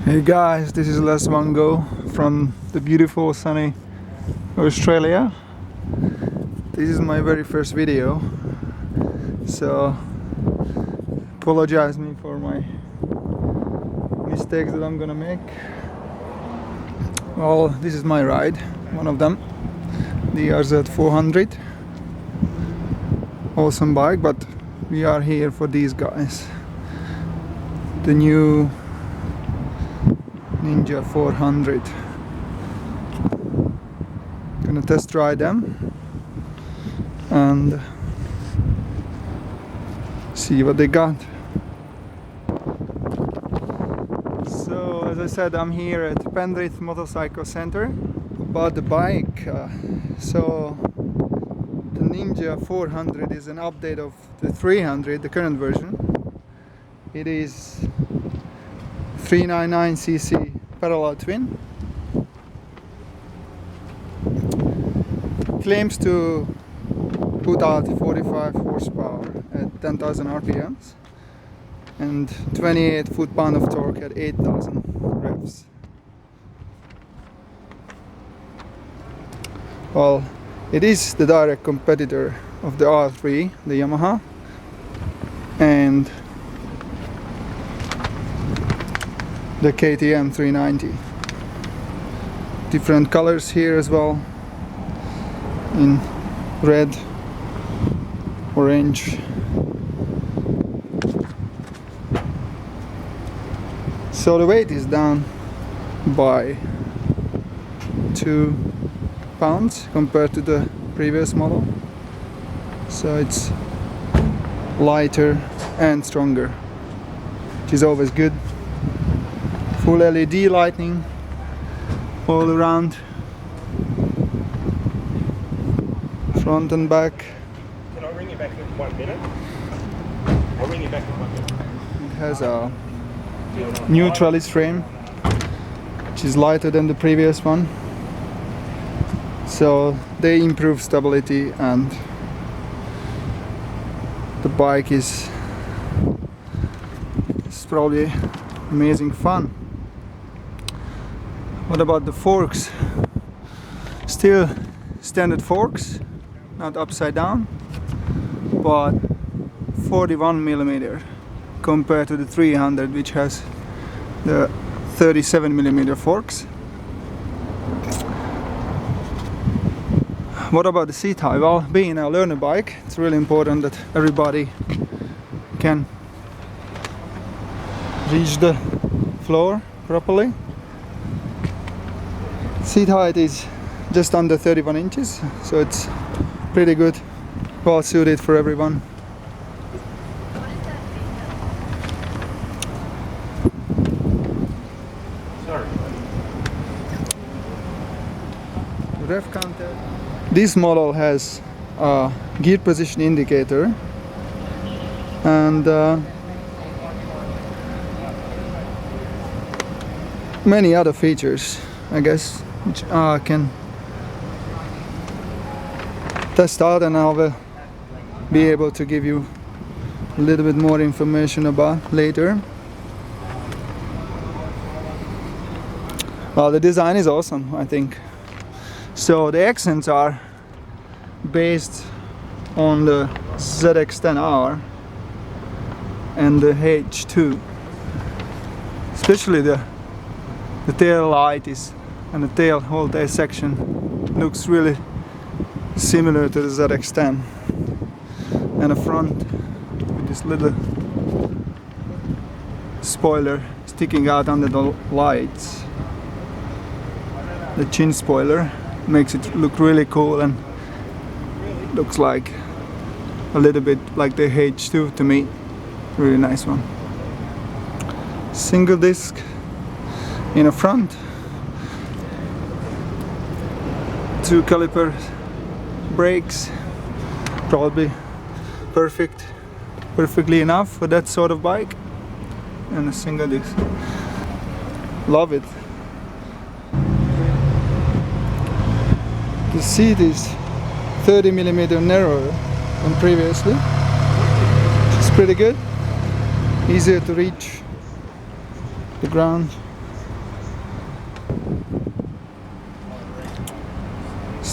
Hey guys, this is Les Wango from the beautiful sunny Australia. This is my very first video, so apologize me for my mistakes that I'm gonna make. Well, this is my ride, one of them, the RZ 400. Awesome bike, but we are here for these guys, the new Ninja 400. Gonna test ride them and see what they got. So as I said, I'm here at Penrith Motorcycle Centre about the bike. So the Ninja 400 is an update of the 300, the current version. It is 399cc parallel twin. Claims to put out 45 horsepower at 10,000 RPMs and 28 foot-pound of torque at 8,000 revs. Well, it is the direct competitor of the R3, the Yamaha, and the KTM 390. Different colors here as well, in red, orange. So the weight is down by 2 pounds compared to the previous model, so it's lighter and stronger, which is always good. Full LED lighting all around, front and back. Can I ring you back in 1 minute? I'll ring you back in 1 minute. It has a new trellis frame, which is lighter than the previous one, so they improve stability, and the bike is probably amazing fun. What about the forks? Still standard forks, not upside down, but 41mm compared to the 300, which has the 37mm forks. What about the seat height? Well, being a learner bike, it's really important that everybody can reach the floor properly. Seat height is just under 31 inches, so it's pretty good, well suited for everyone. Sorry. Rev counter. This model has a gear position indicator and many other features, I guess, which I can test out, and I will be able to give you a little bit more information about later. Well, the design is awesome, I think. So the accents are based on the ZX-10R and the H2, especially the tail light is, and the tail whole tail section looks really similar to the ZX-10, and the front with this little spoiler sticking out under the lights. The chin spoiler makes it look really cool and looks like a little bit like the H2 to me. Really nice one. Single disc in the front, 2 caliper brakes, probably perfectly enough for that sort of bike, and a single disc. Love it. The seat is 30mm narrower than previously, which is pretty good. Easier to reach the ground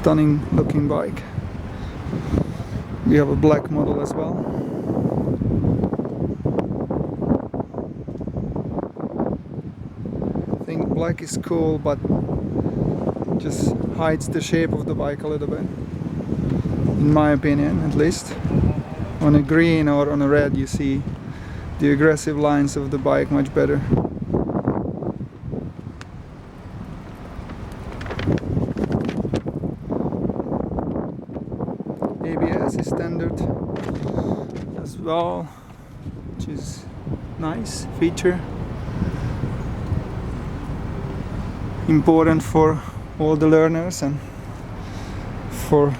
stunning looking bike. We have a black model as well. I think black is cool, but just hides the shape of the bike a little bit, in my opinion at least. On a green or on a red you see the aggressive lines of the bike much better. ABS is standard as well, which is nice feature. Important for all the learners and for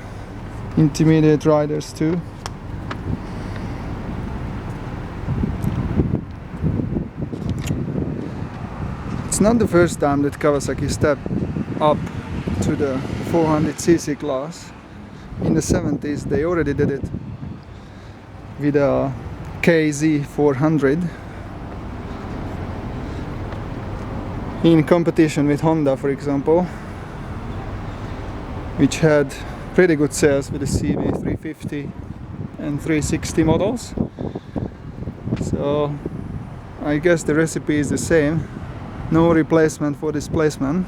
intermediate riders too. It's not the first time that Kawasaki stepped up to the 400cc class. In the 70s they already did it with a KZ 400 in competition with Honda, for example, which had pretty good sales with the CB 350 and 360 models. So I guess the recipe is the same. No replacement for displacement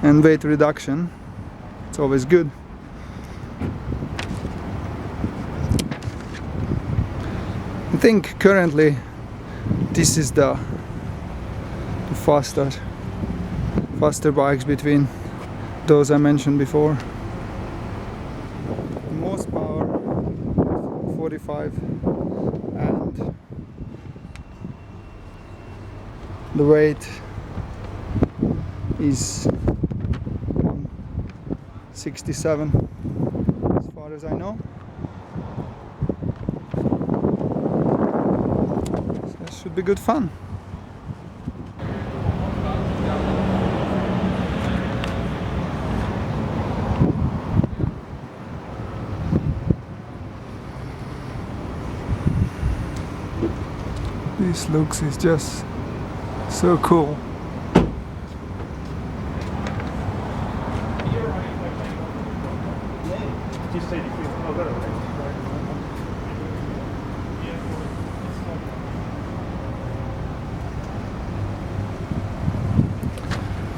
and weight reduction. It's always good. I think currently this is the faster bikes between those I mentioned before. The most power 45 and the weight is 67 as far as I know. So that should be good fun. This looks is just so cool.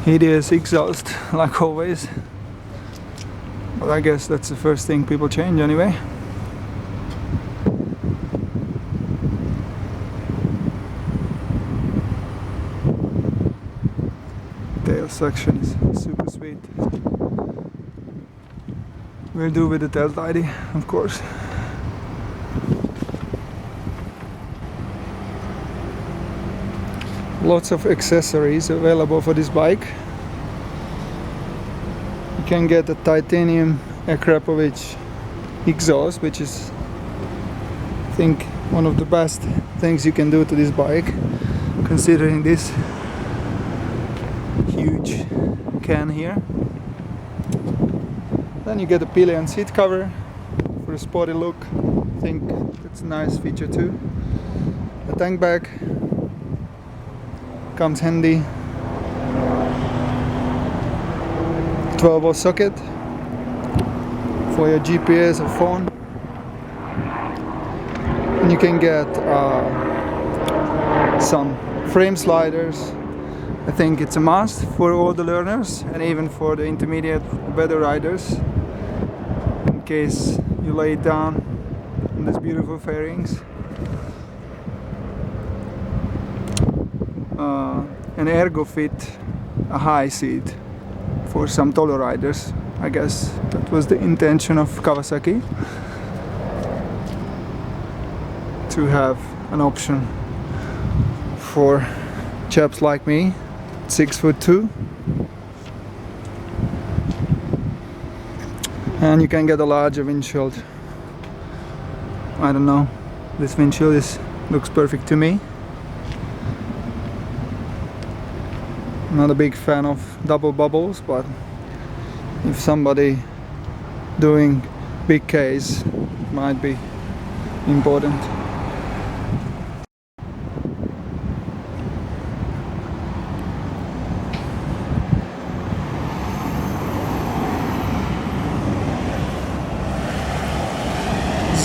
Hideous exhaust, like always. But I guess that's the first thing people change anyway. Tail section is super sweet. We'll do with the tail tidy, of course. Lots of accessories available for this bike. You can get a titanium Akrapovic exhaust, which is, I think, one of the best things you can do to this bike, considering this huge can here. Then you get a pillion seat cover for a sporty look. I think that's a nice feature too. A tank bag comes handy. 12-volt socket for your GPS or phone. And you can get some frame sliders. I think it's a must for all the learners and even for the intermediate better riders, in case you lay it down on these beautiful fairings. An ergo fit, a high seat for some taller riders. I guess that was the intention of Kawasaki, to have an option for chaps like me, 6'2", and you can get a larger windshield. I don't know, this windshield looks perfect to me. Not a big fan of double bubbles, but if somebody doing big case, might be important.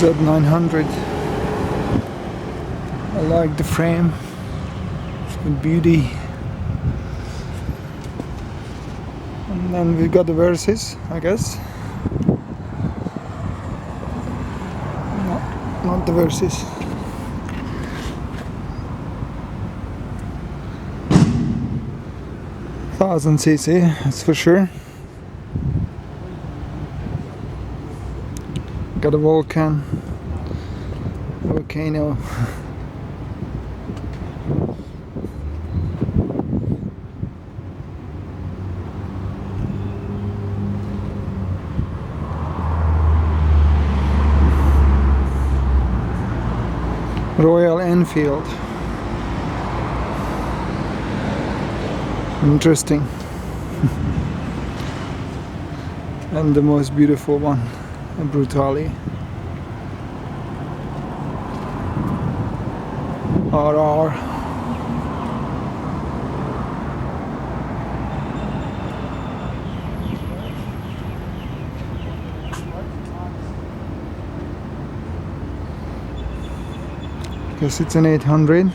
Z900. I like the frame, it's good beauty. And then we got the Versys, I guess. No, not the Versys. Thousand cc, that's for sure. Got a volcano. Royal Enfield. Interesting. And the most beautiful one, a Brutali. RR. Guess it's an 800.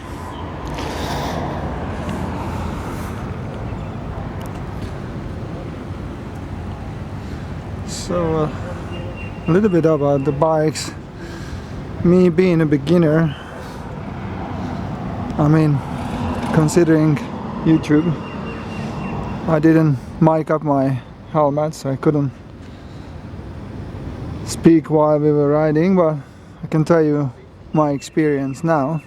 So a little bit about the bikes. Me being a beginner, I mean, considering YouTube, I didn't mic up my helmet, so I couldn't speak while we were riding, but I can tell you my experience now.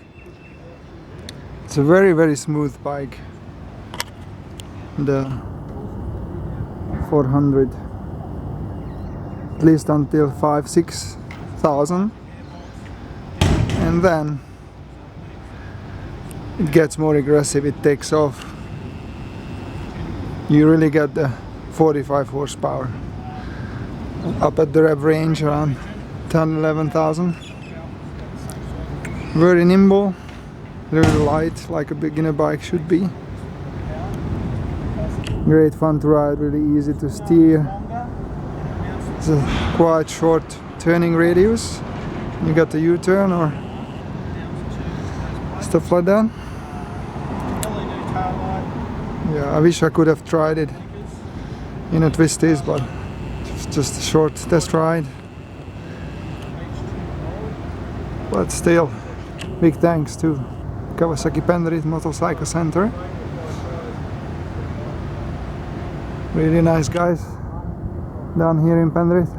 It's a very, very smooth bike, the 400, at least until 5,000-6,000, and then it gets more aggressive, it takes off. You really get the 45 horsepower up at the rev range around 10,000-11,000. Very nimble, very light, like a beginner bike should be. Great fun to ride, really easy to steer. It's a quite short turning radius. You got the U-turn or stuff like that. Yeah, I wish I could have tried it in a twisties, but it's just a short test ride. But still, big thanks to Kawasaki Penrith Motorcycle Center. Really nice guys down here in Penrith.